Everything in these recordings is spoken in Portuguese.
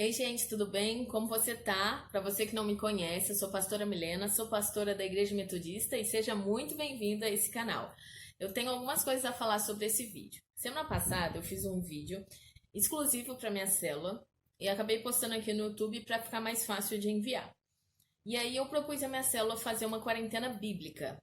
Ei, gente, tudo bem? Como você tá? Para você que não me conhece, eu sou pastora Milena, sou pastora da Igreja Metodista e seja muito bem-vinda a esse canal. Eu tenho algumas coisas a falar sobre esse vídeo. Semana passada eu fiz um vídeo exclusivo para minha célula e acabei postando aqui no YouTube para ficar mais fácil de enviar. E aí eu propus a minha célula fazer uma quarentena bíblica,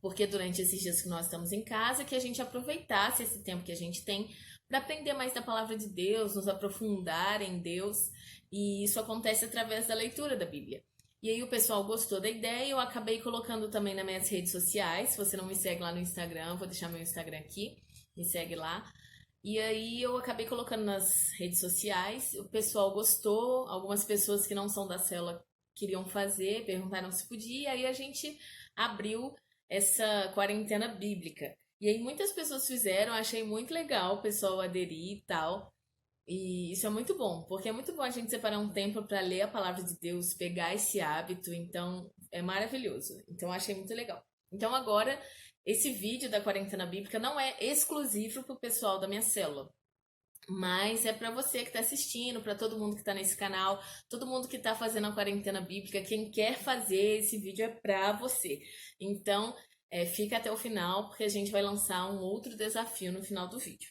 porque durante esses dias que nós estamos em casa, que a gente aproveitasse esse tempo que a gente tem para aprender mais da palavra de Deus, nos aprofundar em Deus, e isso acontece através da leitura da Bíblia. E aí o pessoal gostou da ideia, eu acabei colocando também nas minhas redes sociais. Se você não me segue lá no Instagram, vou deixar meu Instagram aqui, me segue lá. E aí eu acabei colocando nas redes sociais, o pessoal gostou, algumas pessoas que não são da célula queriam fazer, perguntaram se podia, e aí a gente abriu essa quarentena bíblica. E aí muitas pessoas fizeram, achei muito legal o pessoal aderir e tal. E isso é muito bom, porque é muito bom a gente separar um tempo para ler a palavra de Deus, pegar esse hábito, então é maravilhoso. Então eu achei muito legal. Então agora esse vídeo da quarentena bíblica não é exclusivo para o pessoal da minha célula. Mas é para você que está assistindo, para todo mundo que está nesse canal, todo mundo que está fazendo a quarentena bíblica, quem quer fazer esse vídeo é para você. Então, fica até o final, porque a gente vai lançar um outro desafio no final do vídeo.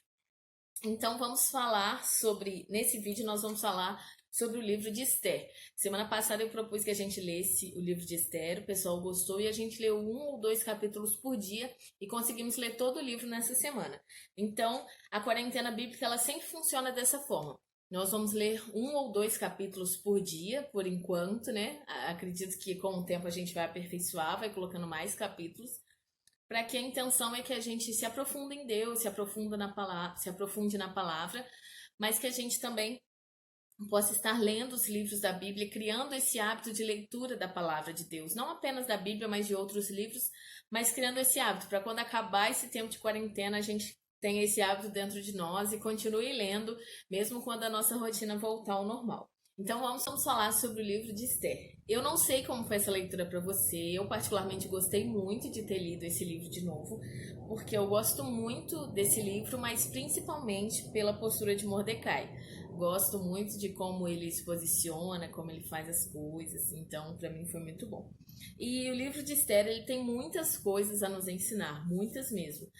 Então vamos falar sobre, nesse vídeo nós vamos falar sobre o livro de Esther. Semana passada eu propus que a gente lesse o livro de Esther, o pessoal gostou e a gente leu 1 ou 2 capítulos por dia e conseguimos ler todo o livro nessa semana. Então a quarentena bíblica ela sempre funciona dessa forma. Nós vamos ler 1 ou 2 capítulos por dia, por enquanto, né? Acredito que com o tempo a gente vai aperfeiçoar, vai colocando mais capítulos para que a intenção é que a gente se aprofunde em Deus, se aprofunde na palavra, mas que a gente também possa estar lendo os livros da Bíblia, criando esse hábito de leitura da palavra de Deus, não apenas da Bíblia, mas de outros livros, mas criando esse hábito para quando acabar esse tempo de quarentena, a gente tenha esse hábito dentro de nós e continue lendo, mesmo quando a nossa rotina voltar ao normal. Então vamos falar sobre o livro de Esther. Eu não sei como foi essa leitura para você. Eu particularmente gostei muito de ter lido esse livro de novo, porque eu gosto muito desse livro, mas principalmente pela postura de Mordecai. Gosto muito de como ele se posiciona, como ele faz as coisas. Então, para mim foi muito bom. E o livro de Esther, ele tem muitas coisas a nos ensinar, muitas mesmo.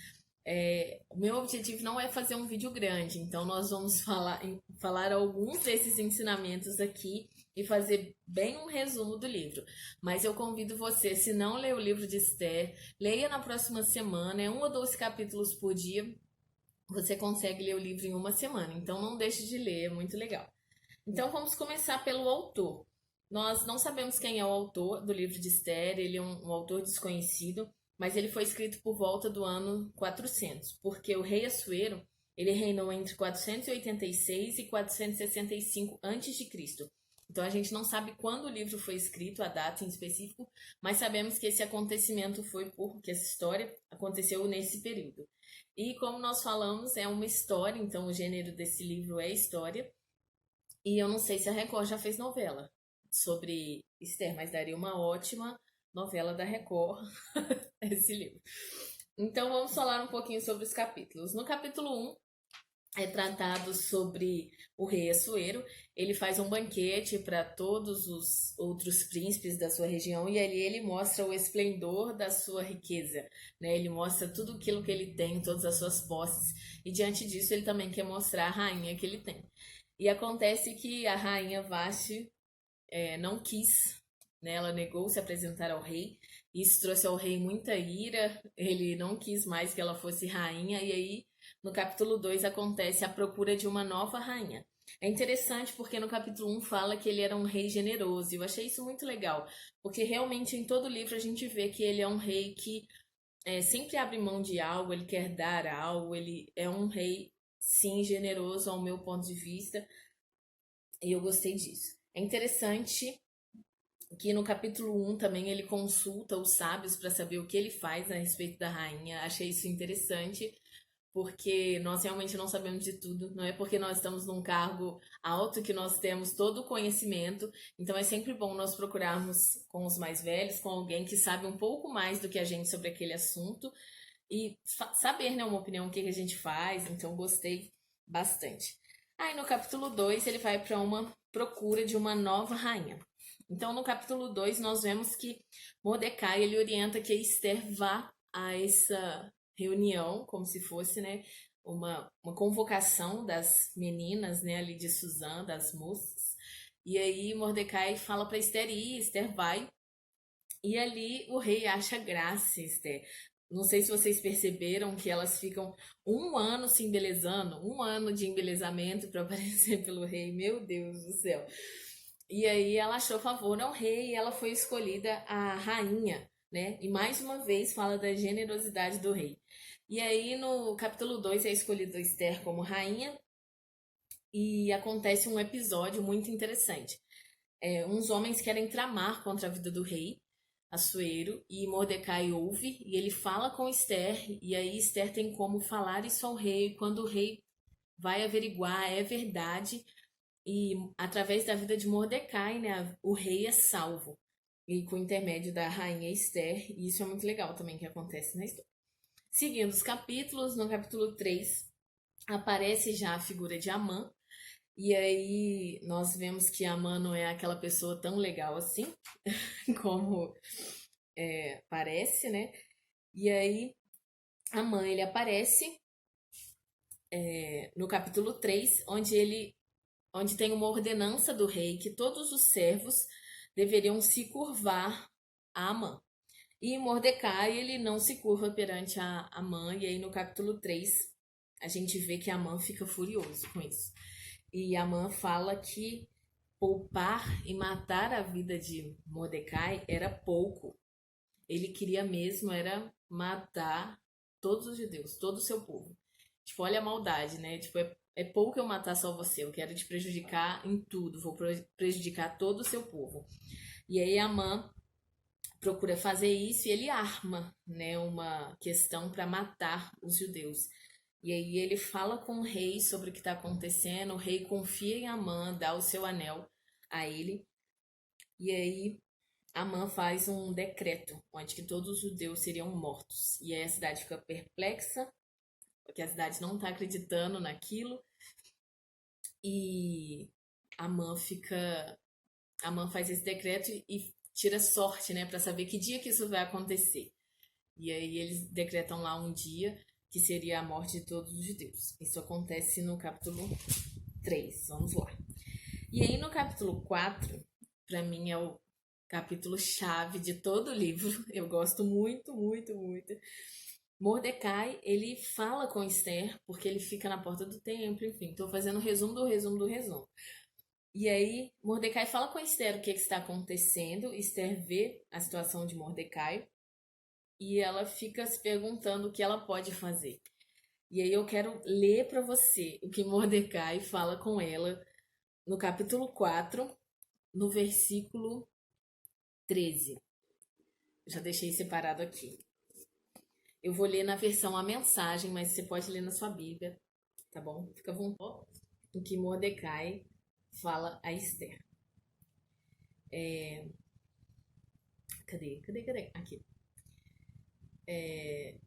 O meu objetivo não é fazer um vídeo grande, então nós vamos falar alguns desses ensinamentos aqui e fazer bem um resumo do livro. Mas eu convido você, se não ler o livro de Esther, leia na próxima semana, é 1 ou 2 capítulos por dia, você consegue ler o livro em uma semana, então não deixe de ler, é muito legal. Então vamos começar pelo autor. Nós não sabemos quem é o autor do livro de Esther, ele é um autor desconhecido, mas ele foi escrito por volta do ano 400, porque o rei Assuero, ele reinou entre 486 e 465 a.C. Então a gente não sabe quando o livro foi escrito, a data em específico, mas sabemos que esse acontecimento foi porque essa história aconteceu nesse período. E como nós falamos, é uma história, então o gênero desse livro é história. E eu não sei se a Record já fez novela sobre Esther, mas daria uma ótima novela da Record esse livro. Então vamos falar um pouquinho sobre os capítulos. No capítulo 1 é tratado sobre o rei Assuero. Ele faz um banquete para todos os outros príncipes da sua região e ali ele mostra o esplendor da sua riqueza, né? Ele mostra tudo aquilo que ele tem, todas as suas posses, e diante disso ele também quer mostrar a rainha que ele tem. E acontece que a rainha Vashti não quis, né? Ela negou se apresentar ao rei. Isso trouxe ao rei muita ira. Ele não quis mais que ela fosse rainha. E aí, no capítulo 2 acontece a procura de uma nova rainha. É interessante porque no capítulo 1 fala que ele era um rei generoso. E eu achei isso muito legal, porque realmente em todo o livro a gente vê que ele é um rei que sempre abre mão de algo, ele quer dar algo, ele é um rei, sim, generoso ao meu ponto de vista. E eu gostei disso. É interessante que no capítulo 1 também ele consulta os sábios para saber o que ele faz a respeito da rainha. Achei isso interessante, porque nós realmente não sabemos de tudo. Não é porque nós estamos num cargo alto que nós temos todo o conhecimento. Então é sempre bom nós procurarmos com os mais velhos, com alguém que sabe um pouco mais do que a gente sobre aquele assunto e saber, né, uma opinião, o que a gente faz. Então gostei bastante. Aí no capítulo 2 ele vai para uma procura de uma nova rainha. Então no capítulo 2 nós vemos que Mordecai ele orienta que Esther vá a essa reunião, como se fosse, né, uma convocação das meninas, né, ali de Suzã, das moças. E aí Mordecai fala para Esther ir, Esther vai. E ali o rei acha graça, Esther. Não sei se vocês perceberam que elas ficam um ano se embelezando, um ano de embelezamento para aparecer pelo rei. Meu Deus do céu. E aí ela achou favor ao rei e ela foi escolhida a rainha, né? E mais uma vez fala da generosidade do rei. E aí no capítulo 2 é escolhida Esther como rainha e acontece um episódio muito interessante. Uns homens querem tramar contra a vida do rei Assuero e Mordecai ouve e ele fala com Esther e aí Esther tem como falar isso ao rei. Quando o rei vai averiguar é verdade e através da vida de Mordecai, né, o rei é salvo e com o intermédio da rainha Esther, e isso é muito legal também que acontece na história. Seguindo os capítulos, no capítulo 3 aparece já a figura de Amã, e aí nós vemos que Amã não é aquela pessoa tão legal assim, como parece, né? E aí Amã ele aparece no capítulo 3 onde tem uma ordenança do rei que todos os servos deveriam se curvar a Amã. E Mordecai, ele não se curva perante a Amã, e aí no capítulo 3 a gente vê que Amã fica furioso com isso. E Amã fala que poupar e matar a vida de Mordecai era pouco. Ele queria mesmo era matar todos os judeus, todo o seu povo. Tipo, olha a maldade, né? Tipo, é pouco eu matar só você, eu quero te prejudicar em tudo, vou prejudicar todo o seu povo. E aí Amã procura fazer isso e ele arma, né, uma questão para matar os judeus. E aí ele fala com o rei sobre o que está acontecendo, o rei confia em Amã, dá o seu anel a ele, e aí Amã faz um decreto onde que todos os judeus seriam mortos. E aí a cidade fica perplexa, porque a cidade não está acreditando naquilo, e Amã fica. Amã faz esse decreto e tira sorte, né, para saber que dia que isso vai acontecer. E aí eles decretam lá um dia que seria a morte de todos os judeus. Isso acontece no capítulo 3. Vamos lá. E aí no capítulo 4, para mim é o capítulo chave de todo o livro. Eu gosto muito, muito, muito. Mordecai, ele fala com Esther, porque ele fica na porta do templo, enfim, estou fazendo o resumo do resumo do resumo. E aí, Mordecai fala com Esther o que está acontecendo. Esther vê a situação de Mordecai e ela fica se perguntando o que ela pode fazer. E aí eu quero ler para você o que Mordecai fala com ela no capítulo 4, no versículo 13. Já deixei separado aqui. Eu vou ler na versão a mensagem, mas você pode ler na sua Bíblia, tá bom? Fica à vontade. O que Mordecai fala a Esther. Cadê? Aqui.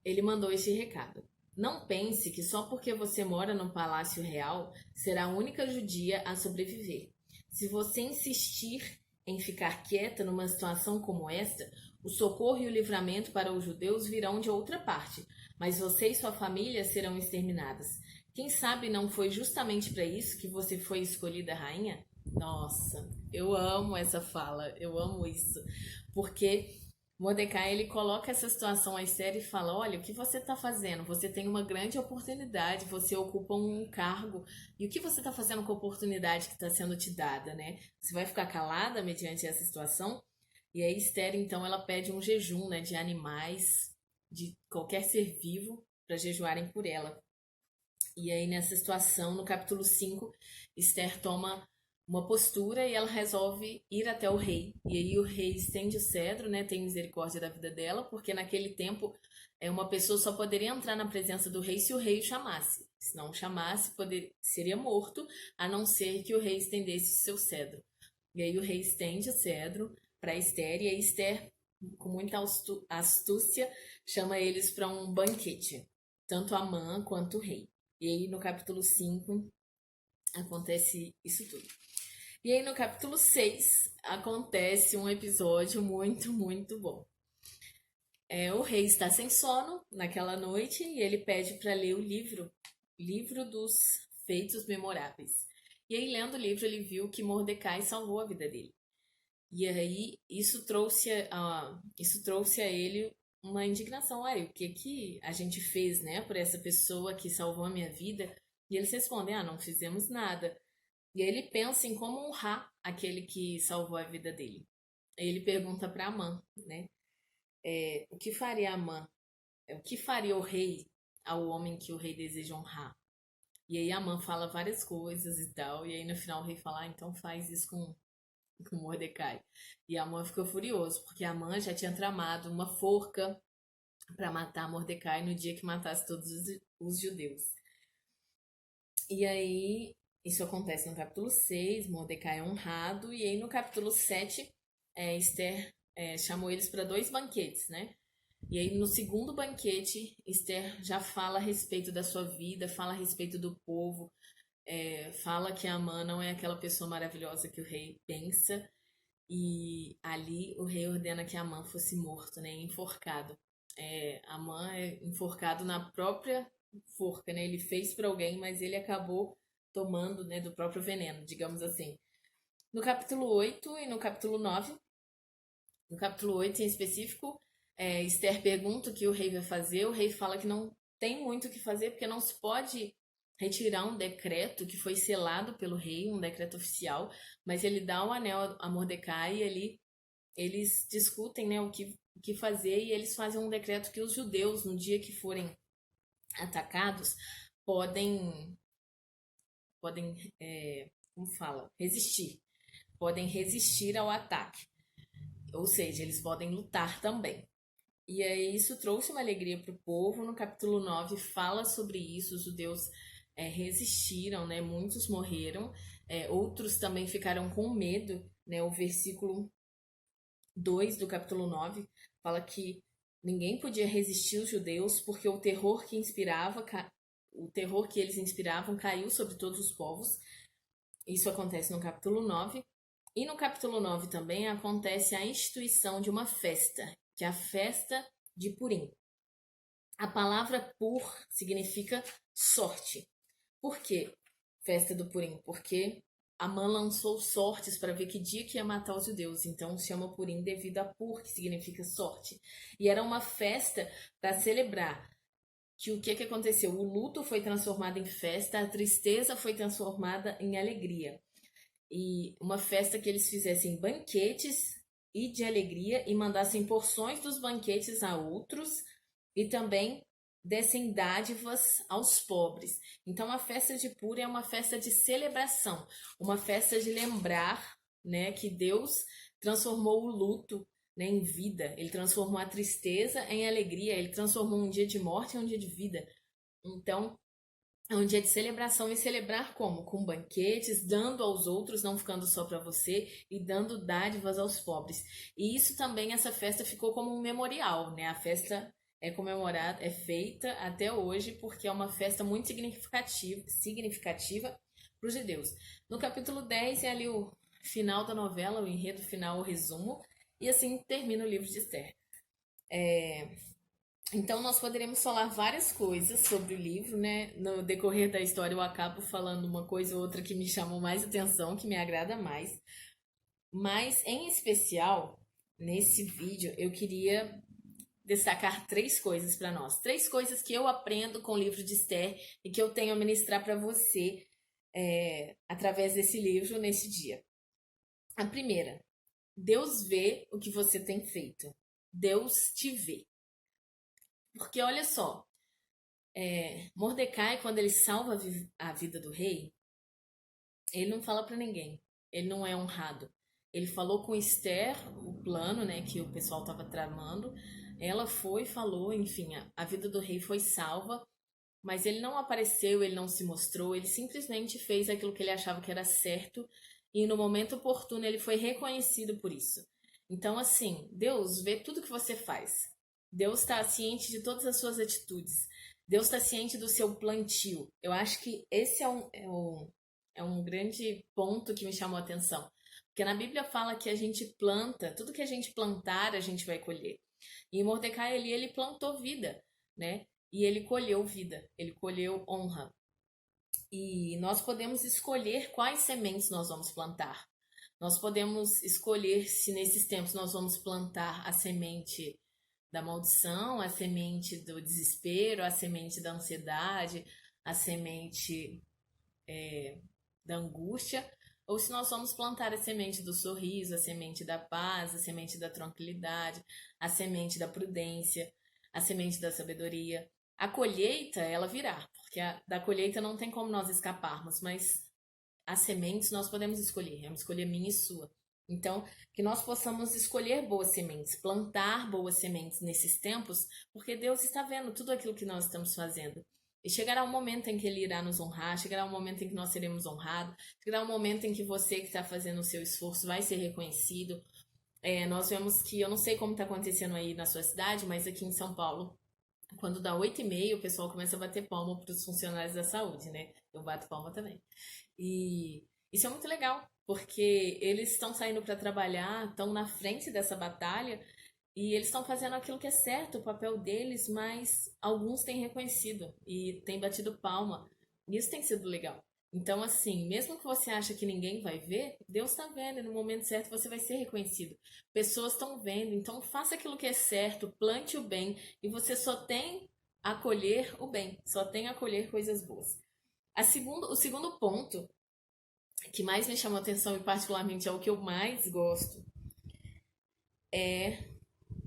Ele mandou este recado. Não pense que só porque você mora no Palácio Real será a única judia a sobreviver. Se você insistir em ficar quieta numa situação como esta, o socorro e o livramento para os judeus virão de outra parte, mas você e sua família serão exterminadas. Quem sabe não foi justamente para isso que você foi escolhida rainha? Nossa, eu amo essa fala, eu amo isso, porque Mordecai, ele coloca essa situação à Esther e fala, olha, o que você está fazendo? Você tem uma grande oportunidade, você ocupa um cargo, e o que você está fazendo com a oportunidade que está sendo te dada, né? Você vai ficar calada mediante essa situação? E aí Esther, então, ela pede um jejum, né, de animais, de qualquer ser vivo, para jejuarem por ela. E aí, nessa situação, no capítulo 5, Esther toma uma postura e ela resolve ir até o rei. E aí o rei estende o cedro, né? Tem misericórdia da vida dela, porque naquele tempo uma pessoa só poderia entrar na presença do rei se o rei o chamasse. Se não o chamasse, seria morto, a não ser que o rei estendesse o seu cedro. E aí o rei estende o cedro para Esther, e a Esther, com muita astúcia, chama eles para um banquete, tanto Amã quanto o rei. E aí no capítulo 5 acontece isso tudo. E aí no capítulo 6 acontece um episódio muito, muito bom. O rei está sem sono naquela noite e ele pede para ler o livro dos feitos memoráveis. E aí, lendo o livro, ele viu que Mordecai salvou a vida dele. E aí, isso trouxe a ele uma indignação. O que a gente fez, né, por essa pessoa que salvou a minha vida? E eles respondem, não fizemos nada. E aí ele pensa em como honrar aquele que salvou a vida dele. Aí ele pergunta para Amã, né? O que faria Amã? O que faria o rei ao homem que o rei deseja honrar? E aí Amã fala várias coisas e tal. E aí no final o rei fala, então faz isso com Mordecai. E Amã ficou furioso, porque Amã já tinha tramado uma forca para matar Mordecai no dia que matasse todos os judeus. E aí isso acontece no capítulo 6, Mordecai é honrado. E aí no capítulo 7, Esther chamou eles para 2 banquetes, né? E aí, no segundo banquete, Esther já fala a respeito da sua vida, fala a respeito do povo, fala que Amã não é aquela pessoa maravilhosa que o rei pensa. E ali o rei ordena que Amã fosse morto, né, enforcado. Amã é enforcado na própria forca, né? Ele fez para alguém, mas ele acabou tomando, né, do próprio veneno, digamos assim. No capítulo 8 e no capítulo 9, no capítulo 8 em específico, Esther pergunta o que o rei vai fazer. O rei fala que não tem muito o que fazer, porque não se pode retirar um decreto que foi selado pelo rei, um decreto oficial, mas ele dá o anel a Mordecai e eles discutem, né, o que fazer, e eles fazem um decreto que os judeus, no dia que forem atacados, podem como fala? Resistir. Podem resistir ao ataque. Ou seja, eles podem lutar também. E aí isso trouxe uma alegria para o povo. No capítulo 9 fala sobre isso. Os judeus resistiram, né? Muitos morreram. Outros também ficaram com medo, né? O versículo 2 do capítulo 9 fala que ninguém podia resistir os judeus porque o terror que eles inspiravam caiu sobre todos os povos. Isso acontece no capítulo 9. E no capítulo 9 também acontece a instituição de uma festa, que é a festa de Purim. A palavra Pur significa sorte. Por quê? Festa do Purim? Porque Amã lançou sortes para ver que dia que ia matar os judeus. Então se chama Purim devido a Pur, que significa sorte. E era uma festa para celebrar que o que aconteceu? O luto foi transformado em festa, a tristeza foi transformada em alegria. E uma festa que eles fizessem banquetes e de alegria e mandassem porções dos banquetes a outros e também dessem dádivas aos pobres. Então a festa de Pura é uma festa de celebração, uma festa de lembrar, né, que Deus transformou o luto, né, em vida. Ele transformou a tristeza em alegria, ele transformou um dia de morte em um dia de vida. Então é um dia de celebração, e celebrar como? Com banquetes, dando aos outros, não ficando só para você, e dando dádivas aos pobres. E isso também, essa festa ficou como um memorial, né? A festa é comemorada, é feita até hoje, porque é uma festa muito significativa para os judeus. No capítulo 10 é ali o final da novela, o enredo final, o resumo, e assim termina o livro de Esther. Então, nós poderíamos falar várias coisas sobre o livro, né? No decorrer da história, eu acabo falando uma coisa ou outra que me chamam mais atenção, que me agrada mais. Mas, em especial, nesse vídeo, eu queria destacar 3 coisas para nós. 3 coisas que eu aprendo com o livro de Esther e que eu tenho a ministrar para você através desse livro nesse dia. A primeira, Deus vê o que você tem feito. Deus te vê. Porque olha só, Mordecai, quando ele salva a vida do rei, ele não fala para ninguém. Ele não é honrado. Ele falou com Esther o plano, né, que o pessoal estava tramando. Ela foi, falou, enfim, a vida do rei foi salva, mas ele não apareceu, ele não se mostrou, ele simplesmente fez aquilo que ele achava que era certo, e no momento oportuno ele foi reconhecido por isso. Então, assim, Deus vê tudo que você faz. Deus está ciente de todas as suas atitudes. Deus está ciente do seu plantio. Eu acho que esse é é um grande ponto que me chamou a atenção. Porque na Bíblia fala que a gente planta, tudo que a gente plantar, a gente vai colher. E Mordecai ali, ele plantou vida, né? E ele colheu vida, ele colheu honra. E nós podemos escolher quais sementes nós vamos plantar. Nós podemos escolher se nesses tempos nós vamos plantar a semente da maldição, a semente do desespero, a semente da ansiedade, a semente da angústia, ou se nós vamos plantar a semente do sorriso, a semente da paz, a semente da tranquilidade, a semente da prudência, a semente da sabedoria. A colheita, ela virá, porque da colheita não tem como nós escaparmos, mas as sementes nós podemos escolher, vamos escolher minha e sua. Então, que nós possamos escolher boas sementes, plantar boas sementes nesses tempos, porque Deus está vendo tudo aquilo que nós estamos fazendo. E chegará um momento em que Ele irá nos honrar, chegará um momento em que nós seremos honrados, chegará um momento em que você que está fazendo o seu esforço vai ser reconhecido. Nós vemos que, eu não sei como está acontecendo aí na sua cidade, mas aqui em São Paulo, quando dá 8h30, o pessoal começa a bater palma para os funcionários da saúde, né? Eu bato palma também. E isso é muito legal, porque eles estão saindo para trabalhar, estão na frente dessa batalha e eles estão fazendo aquilo que é certo, o papel deles, mas alguns têm reconhecido e têm batido palma. E isso tem sido legal. Então, assim, mesmo que você ache que ninguém vai ver, Deus está vendo e no momento certo você vai ser reconhecido. Pessoas estão vendo, então faça aquilo que é certo, plante o bem e você só tem a colher o bem, só tem a colher coisas boas. O segundo ponto que mais me chamou a atenção e particularmente é o que eu mais gosto é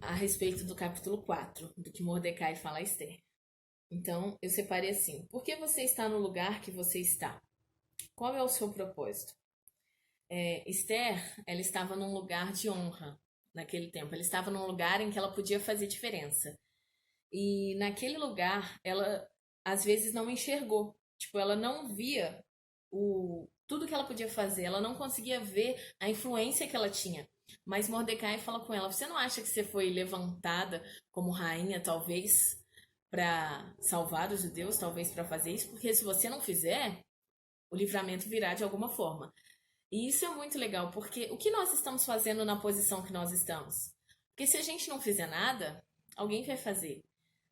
a respeito do capítulo 4, do que Mordecai fala a Esther. Então, eu separei assim: por que você está no lugar que você está? Qual é o seu propósito? Esther, ela estava num lugar de honra naquele tempo. Ela estava num lugar em que ela podia fazer diferença. E naquele lugar, ela às vezes não enxergou. Tipo, ela não via tudo que ela podia fazer. Ela não conseguia ver a influência que ela tinha. Mas Mordecai fala com ela: você não acha que você foi levantada como rainha, talvez, para salvar os judeus, talvez para fazer isso? Porque se você não fizer, o livramento virá de alguma forma. E isso é muito legal, porque o que nós estamos fazendo na posição que nós estamos? Porque se a gente não fizer nada, alguém vai fazer.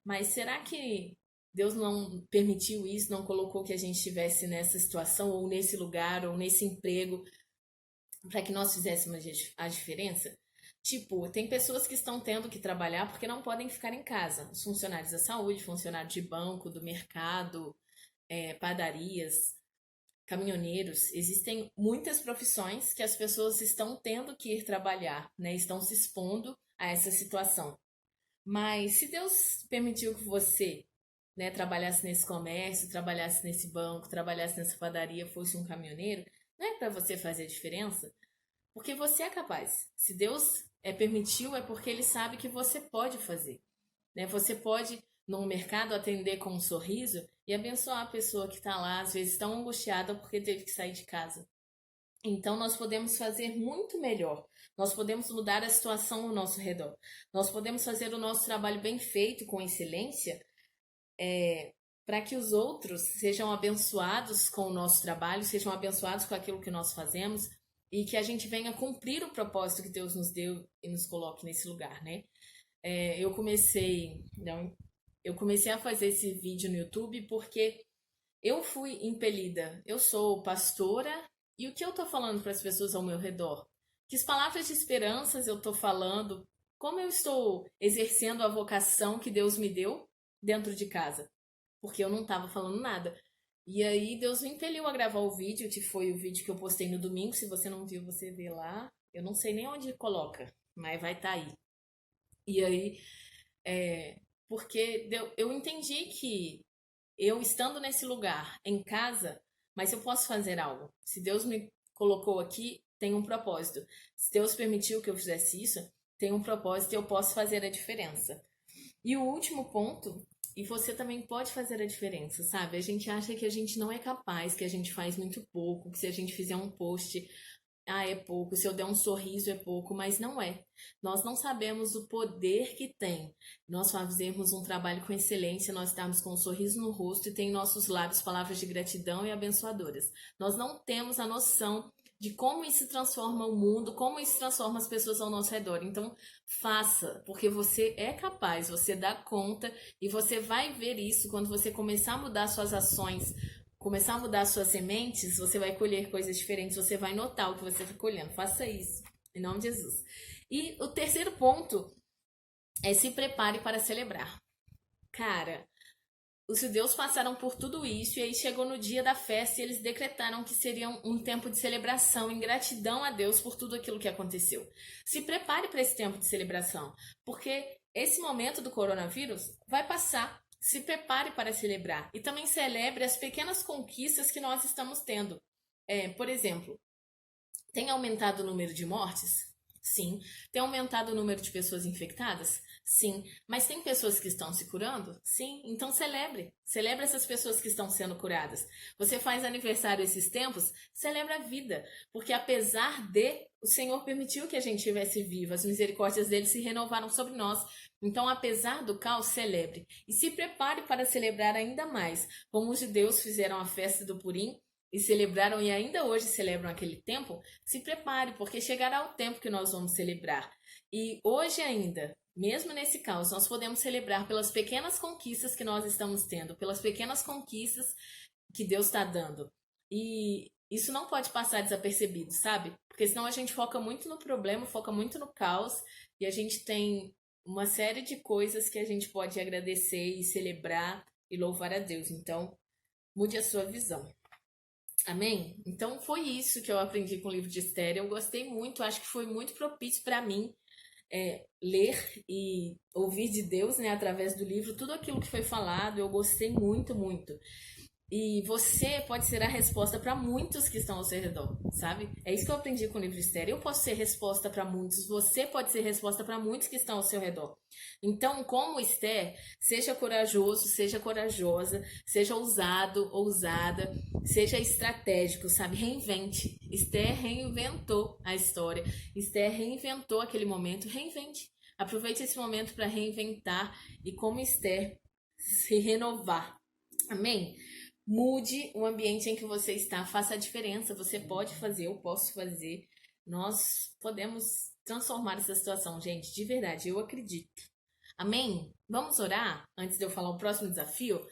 Mas será que Deus não permitiu isso, não colocou que a gente estivesse nessa situação, ou nesse lugar, ou nesse emprego, para que nós fizéssemos a diferença? Tipo, tem pessoas que estão tendo que trabalhar porque não podem ficar em casa. Os funcionários da saúde, funcionários de banco, do mercado, padarias, caminhoneiros. Existem muitas profissões que as pessoas estão tendo que ir trabalhar, né? Estão se expondo a essa situação. Mas se Deus permitiu que você, né, trabalhasse nesse comércio, trabalhasse nesse banco, trabalhasse nessa padaria, fosse um caminhoneiro, não é para você fazer a diferença? Porque você é capaz. Se Deus permitiu, é porque Ele sabe que você pode fazer. Né? Você pode, no mercado, atender com um sorriso e abençoar a pessoa que está lá, às vezes tão angustiada porque teve que sair de casa. Então, nós podemos fazer muito melhor. Nós podemos mudar a situação ao nosso redor. Nós podemos fazer o nosso trabalho bem feito, com excelência, para que os outros sejam abençoados com o nosso trabalho, sejam abençoados com aquilo que nós fazemos e que a gente venha cumprir o propósito que Deus nos deu e nos coloque nesse lugar, né? Eu comecei a fazer esse vídeo no YouTube porque eu fui impelida. Eu sou pastora e o que eu tô falando para as pessoas ao meu redor? Que as palavras de esperanças eu tô falando? Como eu estou exercendo a vocação que Deus me deu dentro de casa? Porque eu não estava falando nada. E aí Deus me impeliu a gravar o vídeo, que foi o vídeo que eu postei no domingo. Se você não viu, você vê lá. Eu não sei nem onde coloca, mas vai estar aí. E aí, porque eu entendi que eu estando nesse lugar, em casa, mas eu posso fazer algo. Se Deus me colocou aqui, tem um propósito. Se Deus permitiu que eu fizesse isso, tem um propósito e eu posso fazer a diferença. E o último ponto, e você também pode fazer a diferença, sabe? A gente acha que a gente não é capaz, que a gente faz muito pouco, que se a gente fizer um post, ah, é pouco, se eu der um sorriso é pouco, mas não é. Nós não sabemos o poder que tem nós fazermos um trabalho com excelência, nós estarmos com um sorriso no rosto e tem em nossos lábios palavras de gratidão e abençoadoras. Nós não temos a noção de como isso transforma o mundo, como isso transforma as pessoas ao nosso redor. Então, faça, porque você é capaz, você dá conta e você vai ver isso quando você começar a mudar suas ações, começar a mudar suas sementes, você vai colher coisas diferentes, você vai notar o que você está colhendo. Faça isso, em nome de Jesus. E o terceiro ponto é se prepare para celebrar. Cara, os judeus passaram por tudo isso e aí chegou no dia da festa e eles decretaram que seria um tempo de celebração, em gratidão a Deus por tudo aquilo que aconteceu. Se prepare para esse tempo de celebração, porque esse momento do coronavírus vai passar. Se prepare para celebrar e também celebre as pequenas conquistas que nós estamos tendo. Por exemplo, tem aumentado o número de mortes? Sim. Tem aumentado o número de pessoas infectadas? Sim. Mas tem pessoas que estão se curando? Sim. Então celebre. Celebre essas pessoas que estão sendo curadas. Você faz aniversário esses tempos? Celebra a vida. Porque apesar de, o Senhor permitiu que a gente estivesse vivo. As misericórdias dele se renovaram sobre nós. Então, apesar do caos, celebre. E se prepare para celebrar ainda mais. Como os judeus fizeram a festa do Purim, e celebraram e ainda hoje celebram aquele tempo, se prepare, porque chegará o tempo que nós vamos celebrar. E hoje ainda, mesmo nesse caos, nós podemos celebrar pelas pequenas conquistas que nós estamos tendo, pelas pequenas conquistas que Deus está dando. E isso não pode passar desapercebido, sabe? Porque senão a gente foca muito no problema, foca muito no caos, e a gente tem uma série de coisas que a gente pode agradecer e celebrar e louvar a Deus. Então, mude a sua visão. Amém? Então foi isso que eu aprendi com o livro de Esther. Eu gostei muito, acho que foi muito propício para mim ler e ouvir de Deus, né, através do livro, tudo aquilo que foi falado. Eu gostei muito, muito. E você pode ser a resposta para muitos que estão ao seu redor, sabe? É isso que eu aprendi com o livro de Esther. Eu posso ser resposta para muitos, você pode ser resposta para muitos que estão ao seu redor. Então, como Esther, seja corajoso, seja corajosa, seja ousado, ousada, seja estratégico, sabe? Reinvente. Esther reinventou a história. Esther reinventou aquele momento. Reinvente. Aproveite esse momento para reinventar e, como Esther, se renovar. Amém? Mude o ambiente em que você está, faça a diferença. Você pode fazer, eu posso fazer. Nós podemos transformar essa situação, gente, de verdade, eu acredito. Amém? Vamos orar antes de eu falar o próximo desafio?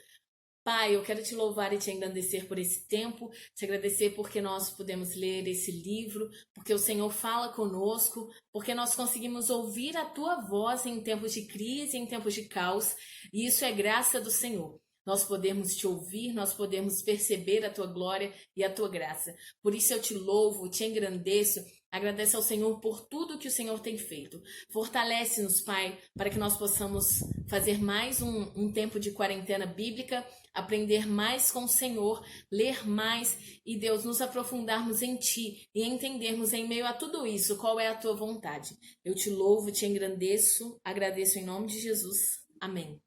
Pai, eu quero te louvar e te engrandecer por esse tempo, te agradecer porque nós podemos ler esse livro, porque o Senhor fala conosco, porque nós conseguimos ouvir a tua voz em tempos de crise, em tempos de caos, e isso é graça do Senhor. Nós podemos te ouvir, nós podemos perceber a tua glória e a tua graça. Por isso eu te louvo, te engrandeço, agradeço ao Senhor por tudo que o Senhor tem feito. Fortalece-nos, Pai, para que nós possamos fazer mais um tempo de quarentena bíblica, aprender mais com o Senhor, ler mais e, Deus, nos aprofundarmos em Ti e entendermos em meio a tudo isso qual é a Tua vontade. Eu te louvo, te engrandeço, agradeço em nome de Jesus. Amém.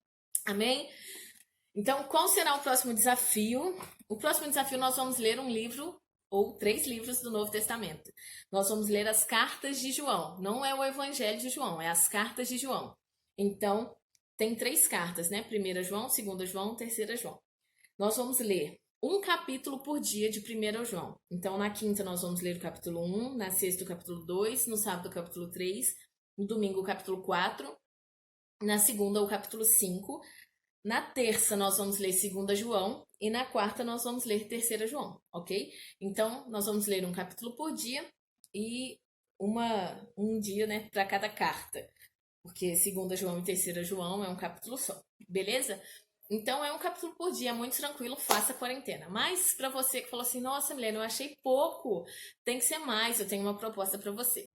Amém? Então, qual será o próximo desafio? O próximo desafio nós vamos ler um livro ou 3 livros do Novo Testamento. Nós vamos ler as cartas de João. Não é o Evangelho de João, é as cartas de João. Então, tem 3 cartas, né? 1 João, 2 João, 3 João. Nós vamos ler um capítulo por dia de 1 João. Então, na quinta nós vamos ler o capítulo 1, na sexta o capítulo 2, no sábado o capítulo 3, no domingo o capítulo 4, na segunda o capítulo 5, na terça nós vamos ler 2 João e na quarta nós vamos ler 3 João, ok? Então, nós vamos ler um capítulo por dia e um dia, né, para cada carta. Porque 2 João e 3 João é um capítulo só, beleza? Então, é um capítulo por dia, muito tranquilo, faça a quarentena. Mas, para você que falou assim, nossa, Milena, eu achei pouco, tem que ser mais, eu tenho uma proposta para você.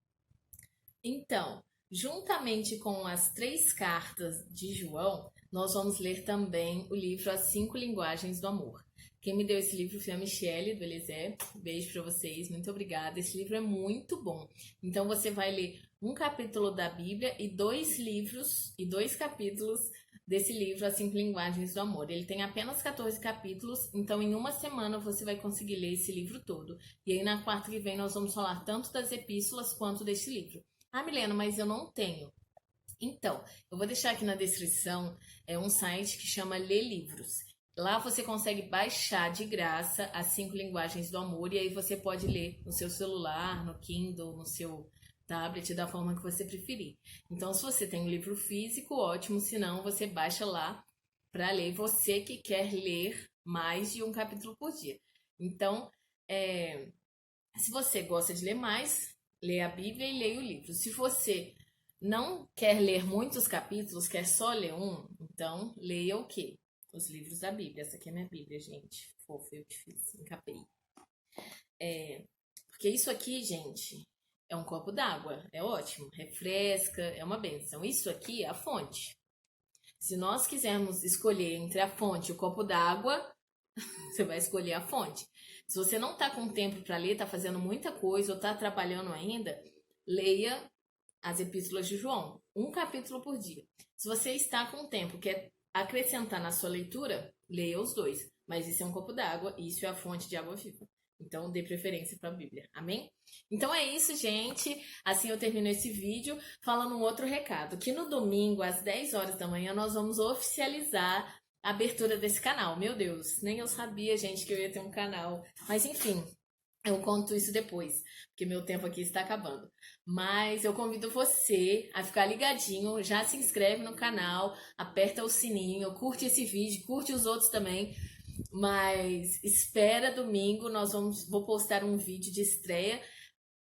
Então, juntamente com as 3 cartas de João, nós vamos ler também o livro As 5 Linguagens do Amor. Quem me deu esse livro foi a Michelle, do Eliezer. Beijo para vocês, muito obrigada. Esse livro é muito bom. Então, você vai ler um capítulo da Bíblia e 2 livros e 2 capítulos desse livro, As 5 Linguagens do Amor. Ele tem apenas 14 capítulos, então em uma semana você vai conseguir ler esse livro todo. E aí na quarta que vem nós vamos falar tanto das epístolas quanto desse livro. Ah, Milena, mas eu não tenho. Então, eu vou deixar aqui na descrição um site que chama Lê Livros. Lá você consegue baixar de graça as 5 linguagens do amor e aí você pode ler no seu celular, no Kindle, no seu tablet, da forma que você preferir. Então, se você tem um livro físico, ótimo, se não, você baixa lá para ler. Você que quer ler mais de um capítulo por dia. Então, se você gosta de ler mais, lê a Bíblia e leia o livro. Se você não quer ler muitos capítulos, quer só ler um, então leia o quê? Os livros da Bíblia. Essa aqui é minha Bíblia, gente. Fofo, eu que fiz, encapei. Porque isso aqui, gente, é um copo d'água. É ótimo, refresca, é uma bênção. Isso aqui é a fonte. Se nós quisermos escolher entre a fonte e o copo d'água, você vai escolher a fonte. Se você não está com tempo para ler, está fazendo muita coisa ou está trabalhando ainda, leia as epístolas de João, um capítulo por dia. Se você está com tempo, quer acrescentar na sua leitura, leia os dois. Mas isso é um copo d'água e isso é a fonte de água viva. Então, dê preferência para a Bíblia. Amém? Então é isso, gente. Assim eu termino esse vídeo falando um outro recado. Que no domingo, às 10 horas da manhã, nós vamos oficializar a abertura desse canal. Meu Deus, nem eu sabia, gente, que eu ia ter um canal. Mas enfim, eu conto isso depois, porque meu tempo aqui está acabando. Mas eu convido você a ficar ligadinho, já se inscreve no canal, aperta o sininho, curte esse vídeo, curte os outros também. Mas espera domingo, vou postar um vídeo de estreia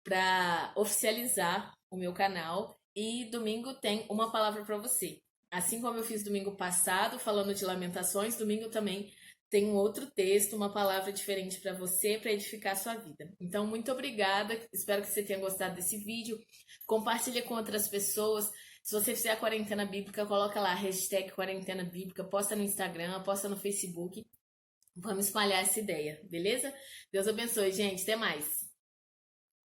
para oficializar o meu canal. E domingo tem uma palavra para você. Assim como eu fiz domingo passado, falando de lamentações, domingo também tem um outro texto, uma palavra diferente para você, para edificar a sua vida. Então, muito obrigada. Espero que você tenha gostado desse vídeo. Compartilha com outras pessoas. Se você fizer a quarentena bíblica, coloca lá a hashtag quarentena bíblica, posta no Instagram, posta no Facebook. Vamos espalhar essa ideia, beleza? Deus abençoe, gente. Até mais.